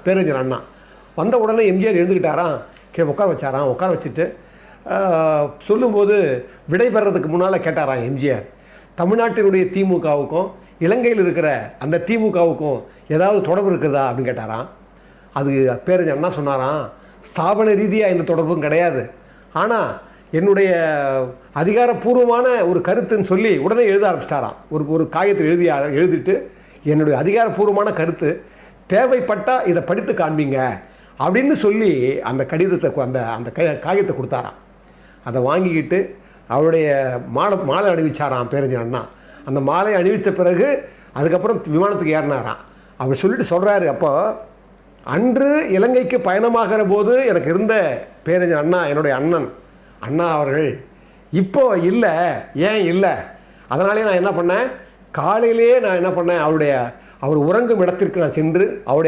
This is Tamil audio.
பேரறிஞர் அண்ணா. வந்த உடனே எம்ஜிஆர் எழுந்துக்கிட்டாராம், உட்கார வச்சாராம். உட்கார வச்சுட்டு சொல்லும்போது விடை பெறதுக்கு முன்னால் கேட்டாராம் எம்ஜிஆர், தமிழ்நாட்டினுடைய திமுகவுக்கும் இலங்கையில் இருக்கிற அந்த திமுகவுக்கும் ஏதாவது தொடர்பு இருக்குதா அப்படின்னு கேட்டாராம். அது பேரறிஞர் அண்ணா சொன்னாராம், ஸ்தாபன ரீதியாக எந்த தொடர்பும் கிடையாது, ஆனால் என்னுடைய அதிகாரப்பூர்வமான ஒரு கருத்துன்னு சொல்லி உடனே எழுத ஆரம்பிச்சிட்டாராம். ஒரு காகிதத்தில் எழுதிட்டு என்னுடைய அதிகாரப்பூர்வமான கருத்து, தேவைப்பட்டால் இதை படித்து காண்பீங்க அப்படின்னு சொல்லி அந்த கடிதத்தை அந்த காகிதத்தை கொடுத்தாராம். அதை வாங்கிக்கிட்டு அவருடைய மாலை அணிவிச்சாராம் பேரறிஞர் அண்ணா. அந்த மாலை அணிவித்த பிறகு அதுக்கப்புறம் விமானத்துக்கு ஏறினாராம். அவர் சொல்லிட்டு சொல்கிறாரு, அப்போ அன்று இலங்கைக்கு பயணமாகிற போது எனக்கு இருந்த பேரறிஞர் அண்ணா, என்னுடைய அண்ணன் அண்ணா அவர்கள் இப்போ இல்லை. ஏன் இல்லை? அதனாலே நான் என்ன பண்ணேன், காலையிலேயே நான் என்ன பண்ணேன், அவர் உறங்கும் இடத்திற்கு நான் சென்று அவருடைய